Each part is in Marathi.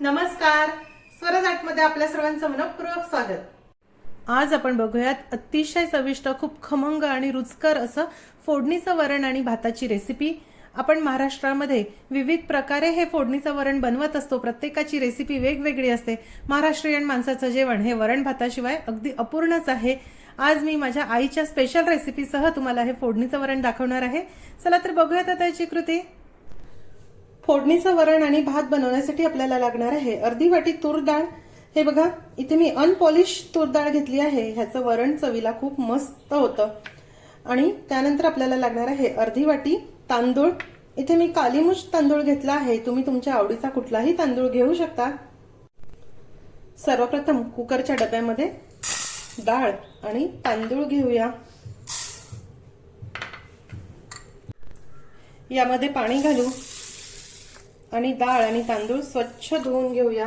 नमस्कार, स्वराज आर्टमध्ये आपल्या सर्वांचं मनपूर्वक स्वागत। आज आपण बघूयात अतिशय चविष्ट, खूप खमंग आणि रुचकर असं फोडणीचं वरण आणि भाताची रेसिपी। आपण महाराष्ट्रामध्ये विविध प्रकारे हे फोडणीचं वरण बनवत असतो। प्रत्येकाची रेसिपी वेगवेगळी असते। महाराष्ट्रीयन माणसाचं जेवण हे वरण भाताशिवाय अगदी अपूर्णच आहे। आज मी माझ्या आईच्या स्पेशल रेसिपीसह तुम्हाला हे फोडणीचं वरण दाखवणार आहे। चला तर बघूयात आता याची कृती। फोडणीचं वरण आणि भात बनवण्यासाठी आपल्याला लागणार आहे अर्धी वाटी तूर डाळ। हे बघा, इथे मी अनपॉलिश तूर डाळ घेतली आहे। ह्याचं वरण चवीला खूप मस्त होतं। आणि त्यानंतर आपल्याला लागणार आहे अर्धी वाटी तांदूळ। इथे मी कालीमुछ तांदूळ घेतला आहे। तुम्ही तुमच्या आवडीचा कुठलाही तांदूळ घेऊ शकता। सर्वप्रथम कुकरच्या डब्यामध्ये डाळ आणि तांदूळ घेऊया। यामध्ये पाणी घालू आणि डाळ आणि तांदूळ स्वच्छ धुवून घेऊया।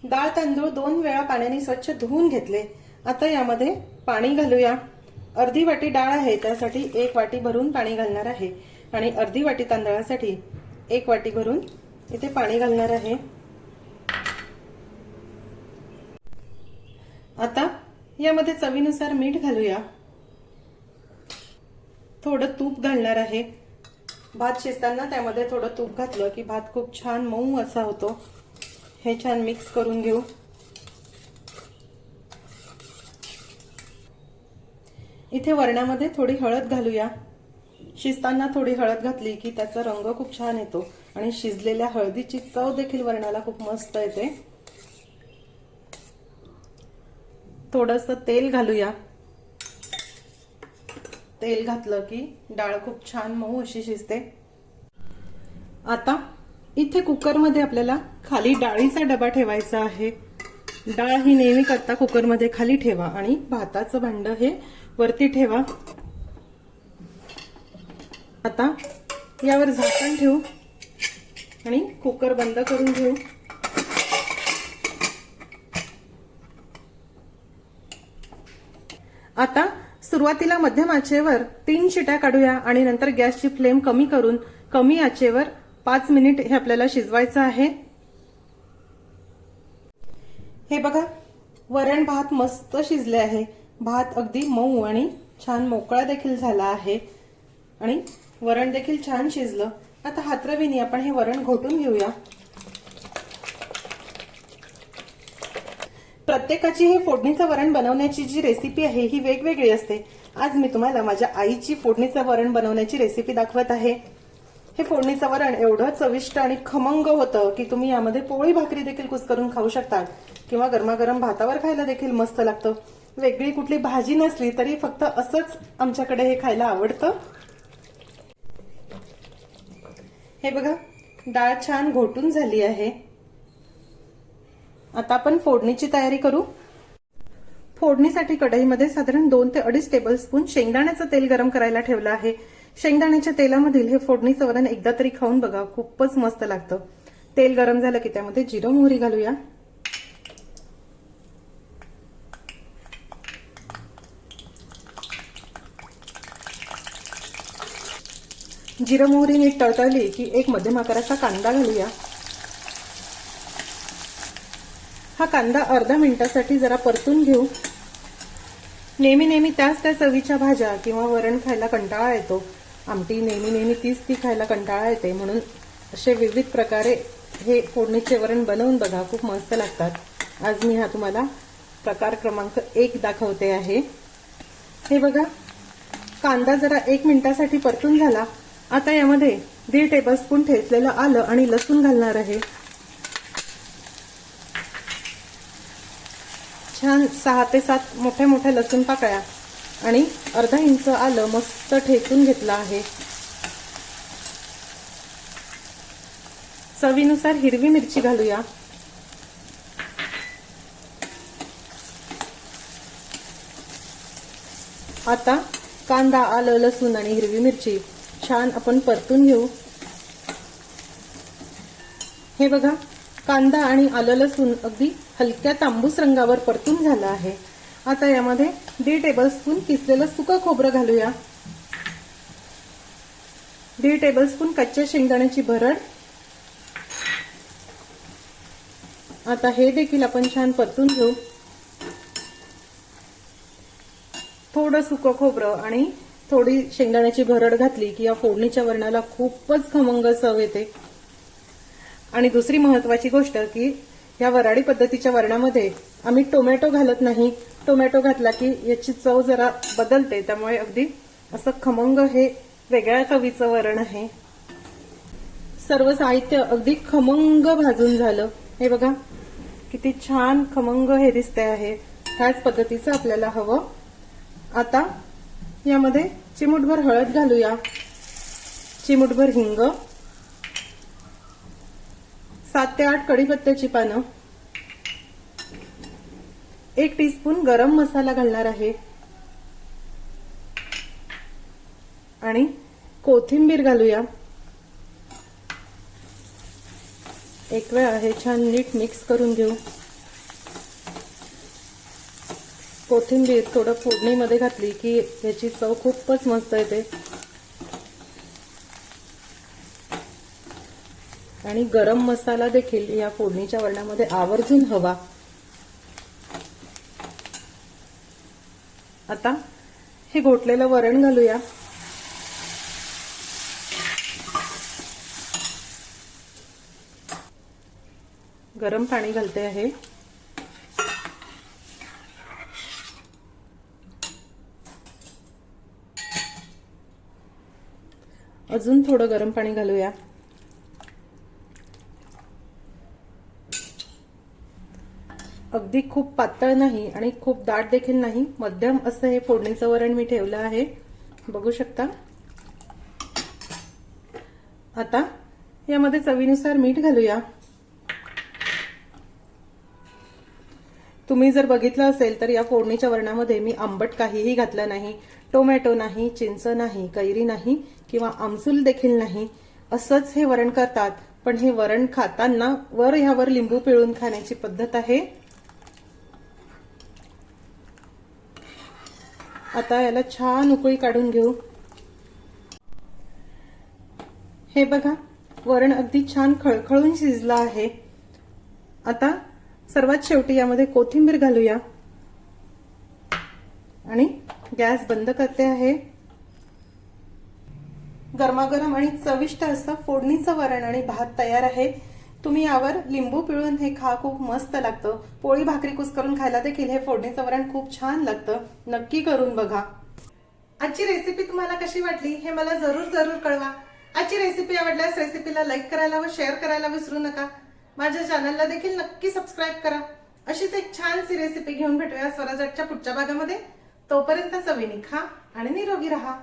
डाळ तांदूळ 2 वेळा पाण्याने स्वच्छ धुवून घेतले। आता यामध्ये पाणी घालूया। अर्धी वाटी डाळ आहे त्यासाठी 1 वाटी भरून पाणी घालणार आहे आणि अर्धी वाटी तांदळासाठी 1 वाटी भरून इथे पाणी घालणार आहे। आता यामध्ये चवीनुसार मीठ घालूया। थोडं तूप घालणार आहे। भात शिजताना त्यामध्ये थोडं तूप घातलं की भात खूप छान मऊ असा होतो। हे छान मिक्स करून घेऊ। इथे वरणामध्ये थोडी हळद घालूया। शिजताना थोडी हळद घातली की त्याचा रंग खूप छान येतो आणि शिजलेल्या हळदीची चव देखील वरणाला खूप मस्त येते। थोडंसं तेल घालूया। तेल घातलं की डाळ खूप छान मऊ अशी शिजते। आता इथे कुकरमध्ये आपल्याला खाली डाळीचा डबा ठेवायचा आहे। डाळ ही नेहमी करता कुकरमध्ये खाली ठेवा आणि भाताचं भांड हे वरती ठेवा। आता यावर झाकण ठेवू आणि कुकर बंद करून घेऊ। आता सुरुवातीला मध्यम आचेवर 3 शिट्या काढूया आणि नंतर गॅसची फ्लेम कमी करून कमी आचेवर 5 मिनिट हे आपल्याला शिजवायचं आहे। हे बघा, वरण भात मस्त शिजले आहे। भात अगदी मऊ आणि छान मोकळा देखील झाला आहे आणि वरण देखील छान शिजलं। आता हातरवीने आपण हे वरण घोटून घेऊया। प्रत्येकाची हे फोडणीचं वरण बनवण्याची जी रेसिपी आहे ही वेगवेगळी असते। आज मी तुम्हाला माझ्या आईची फोडणीचं वरण बनवण्याची रेसिपी दाखवत आहे। हे फोडणीचं वरण एवढं चविष्ट आणि खमंग होतं की तुम्ही यामध्ये पोळी भाकरी देखील कुस्करून खाऊ शकता किंवा गरमागरम भातावर खायला देखील मस्त लागतं। वेगळी कुठली भाजी नसली तरी फक्त असंच आमच्याकडे हे खायला आवडतं। हे बघा, डाळ छान घोटून झाली आहे। आता आपण फोडणीची तयारी करू। फोडणीसाठी कढईमध्ये साधारण 2 ते 2.5 टेबलस्पून शेंगदाण्याचं तेल गरम करायला ठेवलं आहे। शेंगदाण्याच्या तेलामधील हे फोडणीचं वरण एकदा तरी खाऊन बघा, खूपच मस्त लागतं। तेल गरम झालं की त्यामध्ये जिरं मोहरी घालूया। जिरं मोहरी नीट तळतळली की एक मध्यम आकाराचा कांदा घालूया। हा कांदा अर्धा मिनिटासाठी जरा परतून घेऊ। नेहमी त्याच चवीच्या भाज्या किंवा वरण खायला कंटाळा येतो। आमटी नेहमी तीच ती खायला कंटाळा येते, म्हणून असे विविध प्रकारे हे फोडणीचे वरण बनवून बघा, खूप मस्त लागतात। आज मी हा तुम्हाला प्रकार क्रमांक 1 दाखवते आहे। हे बघा, कांदा जरा 1 मिनिटासाठी परतून झाला। आता यामध्ये 1.5 टेबलस्पून ठेचलेलं आलं आणि लसूण घालणार आहे। छान 6 ते 7 मोठ्या लसूण पाकळ्या आणि अर्धा इंच आलं मस्त ठेचून घेतलं आहे। चवीनुसार हिरवी मिरची घालूया। आता कांदा, आलं, लसूण आणि हिरवी मिरची छान आपण परतून घेऊ। हे बघा, कांदा आणि आलं लसूण अगदी हलक्या तांबूस रंगावर परतून झाला आहे। आता यामध्ये 1.5 टेबलस्पून किसलेलं सुकं खोबरं घालूया, 1.5 टेबलस्पून कच्च्या शेंगदाण्याची भरड. आता हे देखील आपण छान परतून घेऊ. थोडं सुकं खोबरं आणि थोडी शेंगदाण्याची भरड घातली की या फोडणीच्या वरणाला खूपच खमंग चव येते. आणि दुसरी महत्वाची गोष्ट की या वऱ्हाडी पद्धतीच्या वरणामध्ये आम्ही टोमॅटो घालत नाही. टोमॅटो घातला की याची चव जरा बदलते, त्यामुळे अगदी असं खमंग हे वेगळ्या चवीचं वरण आहे. सर्व साहित्य अगदी खमंग भाजून झालं. हे बघा किती छान खमंग हे दिसते आहे. ह्याच पद्धतीचं आपल्याला हवं. आता यामध्ये चिमूटभर हळद घालूया, चिमूटभर हिंग, 7 ते 8 कढीपत्त्याची पानं, 1 टीस्पून गरम मसाला घालणार आहे आणि कोथिंबीर घालूया. एक वेळा हे छान नीट मिक्स करून घेऊ. कोथिंबीर थोडं फोडणीमध्ये घातली की याची चव खूपच मस्त येते. आणि गरम मसाला देखील या फोडणीच्या वरणामध्ये आवर्जून हवा. आता हे घोटलेलं वरण घालूया. गरम पाणी घालते आहे. अजून थोडं गरम पाणी घालूया. अगदी खूप पातळ नाही आणि खूप दाट देखील नाही, मध्यम असं हे फोडणीचं वरण मी ठेवलं आहे, बघू शकता. आता यामध्ये चवीनुसार मीठ घालूया. तुम्ही जर बघितलं असेल तर या फोडणीच्या वरणामध्ये मी आंबट काहीही घातलं नाही. टोमॅटो नाही, चिंच नाही, कैरी नाही किंवा आमसूल देखील नाही. असंच हे वरण करतात, पण हे वरण खाताना ह्यावर लिंबू पिळून खाण्याची पद्धत आहे. आता याला छान उकळी काढून घेऊ. हे बघा वरण अगदी छान खळखळून शिजलं आहे. आता सर्वात शेवटी यामध्ये कोथिंबीर घालूया आणि गॅस बंद करते आहे. गरमागरम आणि चविष्ट असं फोडणीचं वरण आणि भात तयार आहे. तुम्ही यावर लिंबू पिळून हे खा, खूप मस्त लागतं. पोळी भाकरी कुस्करून खायला देखील हे फोडणीचं वरण खूप छान लागतं. नक्की करून बघा. आजची रेसिपी तुम्हाला कशी वाटली हे मला जरूर कळवा. आजची रेसिपी आवडल्यास रेसिपीला लाईक करायला व शेअर करायला विसरू नका. माझ्या चॅनलला देखील नक्की सबस्क्राईब करा. अशीच एक छानशी रेसिपी घेऊन भेटूया स्वराजच्या पुढच्या भागामध्ये. तोपर्यंत चवीने खा आणि निरोगी राहा.